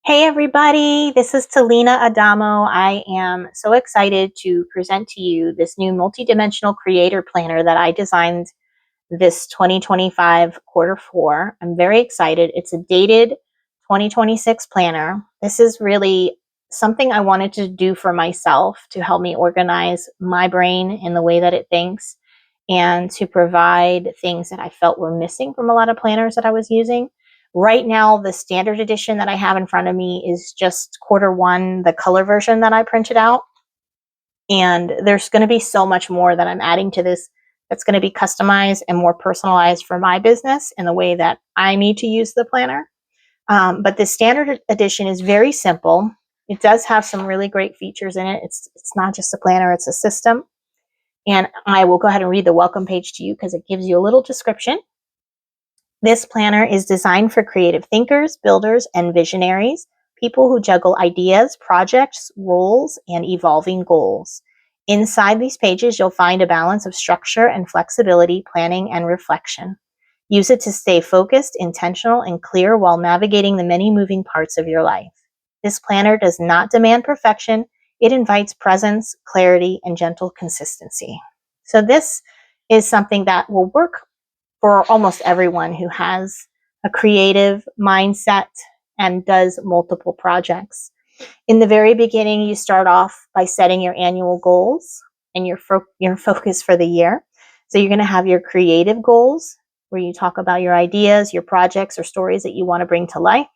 Hey everybody, this is Talina Adamo. I am so excited to present to you this new multidimensional creator planner that I designed this 2025 quarter four. I'm very excited. It's a dated 2026 planner. This is really something I wanted to do for myself to help me organize my brain in the way that it thinks and to provide things that I felt were missing from a lot of planners that I was using. Right now, the standard edition that I have in front of me is just quarter one, the color version that I printed out. And there's going to be so much more that I'm adding to this that's going to be customized and more personalized for my business in the way that I need to use the planner. But the standard edition is very simple. It does have some really great features in it. It's not just a planner, it's a system. And I will go ahead and read the welcome page to you because it gives you a little description. This planner is designed for creative thinkers, builders, and visionaries, people who juggle ideas, projects, roles, and evolving goals. Inside these pages, you'll find a balance of structure and flexibility, planning, and reflection. Use it to stay focused, intentional, and clear while navigating the many moving parts of your life. This planner does not demand perfection. It invites presence, clarity, and gentle consistency. So this is something that will work for almost everyone who has a creative mindset and does multiple projects. In the very beginning, you start off by setting your annual goals and your focus for the year. So you're going to have your creative goals where you talk about your ideas, your projects, or stories that you want to bring to life.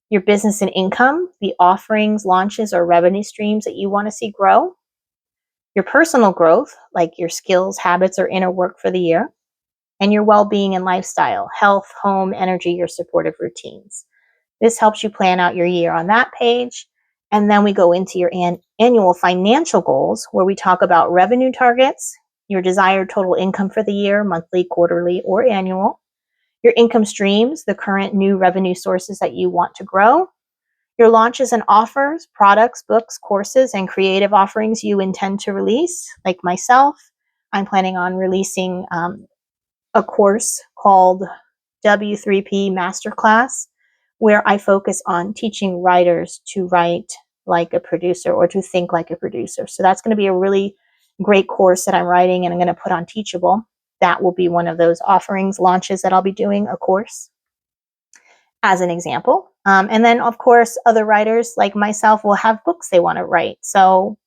Your business and income, the offerings, launches, or revenue streams that you want to see grow. Your personal growth, like your skills, habits, or inner work for the year. And your well-being and lifestyle, health, home, energy, your supportive routines. This helps you plan out your year on that page. And then we go into your annual financial goals where we talk about revenue targets, your desired total income for the year, monthly, quarterly, or annual, your income streams, the current new revenue sources that you want to grow, your launches and offers, products, books, courses, and creative offerings you intend to release. Like myself, I'm planning on releasing a course called W3P Masterclass, where I focus on teaching writers to write like a producer or to think like a producer. So that's going to be a really great course that I'm writing and I'm going to put on Teachable. That will be one of those offerings, launches that I'll be doing, a course as an example. And then, of course, other writers like myself will have books they want to write. So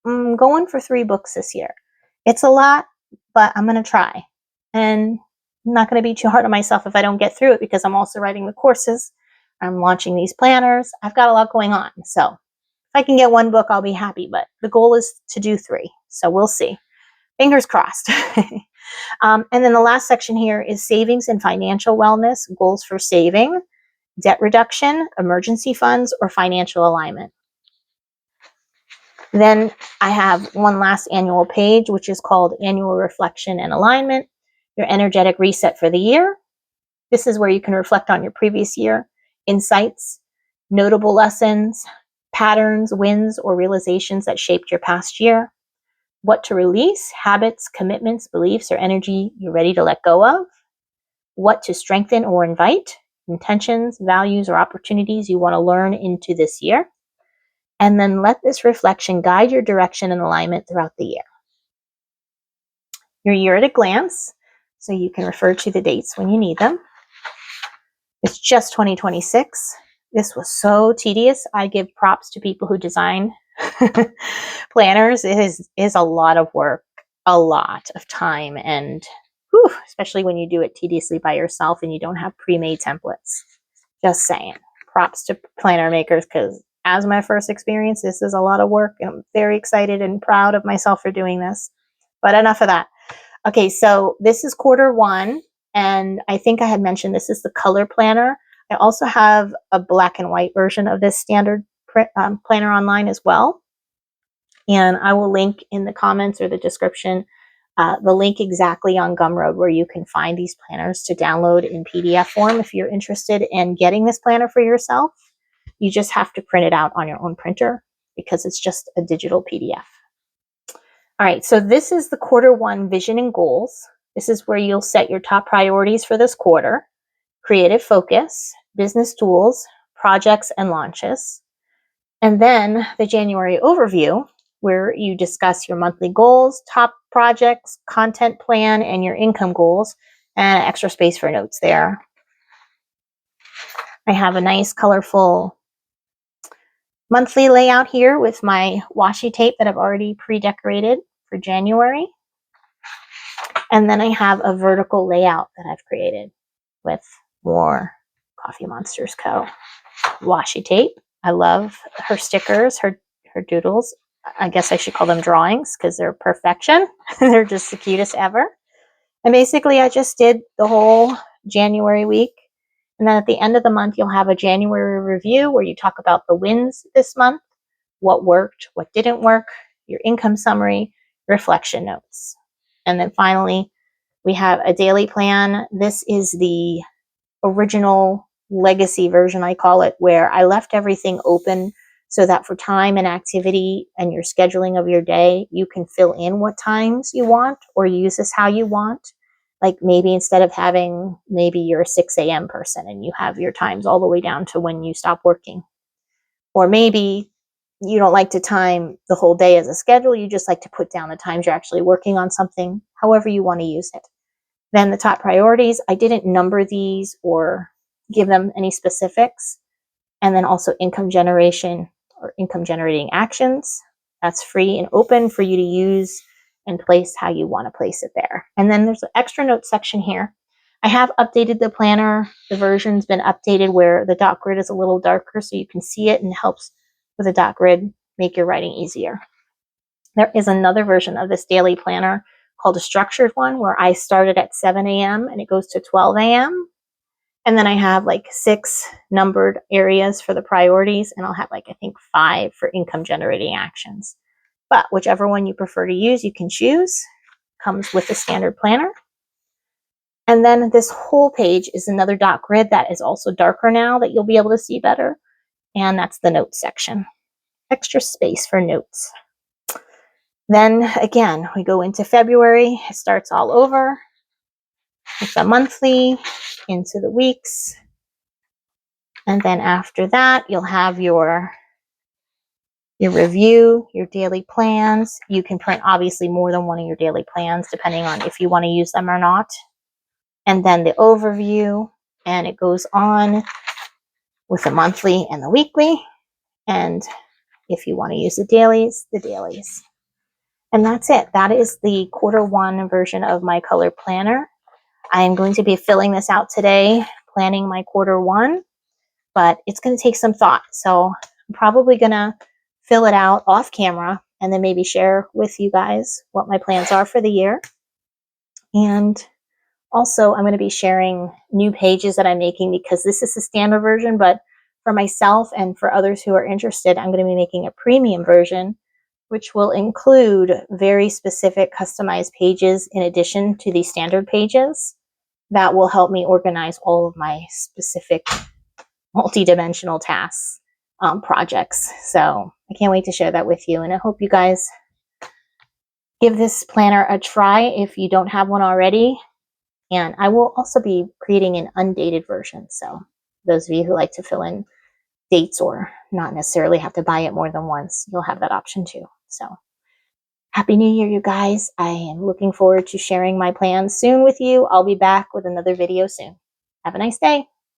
I'm going for 3 books this year. It's a lot, but I'm going to try. And I'm not going to be too hard on myself if I don't get through it because I'm also writing the courses. I'm launching these planners. I've got a lot going on. So if I can get 1 book, I'll be happy. But the goal is to do 3. So we'll see. Fingers crossed. And then the last section here is savings and financial wellness, goals for saving, debt reduction, emergency funds, or financial alignment. Then I have one last annual page, which is called Annual Reflection and Alignment, your energetic reset for the year. This is where you can reflect on your previous year, insights, notable lessons, patterns, wins, or realizations that shaped your past year, what to release, habits, commitments, beliefs, or energy you're ready to let go of, what to strengthen or invite, intentions, values, or opportunities you want to learn into this year. And then let this reflection guide your direction and alignment throughout the year. Your year at a glance, so you can refer to the dates when you need them. It's just 2026. This was so tedious. I give props to people who design planners. It is a lot of work, a lot of time, and especially when you do it tediously by yourself and you don't have pre-made templates. Just saying. Props to planner makers because as my first experience, this is a lot of work. I'm very excited and proud of myself for doing this. But enough of that. Okay, so this is quarter one, and I think I had mentioned this is the color planner. I also have a black and white version of this standard planner online as well. And I will link in the comments or the description the link exactly on Gumroad where you can find these planners to download in PDF form if you're interested in getting this planner for yourself. You just have to print it out on your own printer because it's just a digital PDF. All right, so this is the quarter one vision and goals. This is where you'll set your top priorities for this quarter, creative focus, business tools, projects and launches. And then the January overview, where you discuss your monthly goals, top projects, content plan, and your income goals, and extra space for notes there. I have a nice colorful monthly layout here with my washi tape that I've already pre-decorated for January. And then I have a vertical layout that I've created with more Coffee Monsters Co. washi tape. I love her stickers, her doodles. I guess I should call them drawings because they're perfection. They're just the cutest ever. And basically I just did the whole January week. And then at the end of the month, you'll have a January review where you talk about the wins this month, what worked, what didn't work, your income summary, reflection notes. And then finally, we have a daily plan. This is the original legacy version, I call it, where I left everything open so that for time and activity and your scheduling of your day, you can fill in what times you want or use this how you want. Like maybe instead of having, maybe you're a 6 a.m. person and you have your times all the way down to when you stop working. Or maybe you don't like to time the whole day as a schedule. You just like to put down the times you're actually working on something, however you want to use it. Then the top priorities, I didn't number these or give them any specifics. And then also income generation or income generating actions. That's free and open for you to use and place how you want to place it there. And then there's an extra notes section here. I have updated the planner. The version's been updated where the dot grid is a little darker so you can see it and helps with a dot grid make your writing easier. There is another version of this daily planner called a structured one where I started at 7 a.m. and it goes to 12 a.m. And then I have like 6 numbered areas for the priorities, and I'll have like, I think 5 for income generating actions. But whichever one you prefer to use, you can choose. Comes with the standard planner. And then this whole page is another dot grid that is also darker now that you'll be able to see better. And that's the notes section. Extra space for notes. Then again, we go into February. It starts all over with the monthly, into the weeks. And then after that, you'll have your review, your daily plans. You can print obviously more than one of your daily plans, depending on if you want to use them or not. And then the overview, and it goes on with the monthly and the weekly. And if you want to use the dailies, the dailies. And that's it. That is the Q1 version of my color planner. I am going to be filling this out today, planning my Q1, but it's going to take some thought. So I'm probably going to fill it out off camera and then maybe share with you guys what my plans are for the year. And also I'm going to be sharing new pages that I'm making because this is the standard version, but for myself and for others who are interested, I'm going to be making a premium version, which will include very specific customized pages in addition to the standard pages that will help me organize all of my specific multidimensional tasks, projects. So I can't wait to share that with you. And I hope you guys give this planner a try if you don't have one already. And I will also be creating an undated version. So those of you who like to fill in dates or not necessarily have to buy it more than once, you'll have that option too. So Happy New Year, you guys. I am looking forward to sharing my plans soon with you. I'll be back with another video soon. Have a nice day.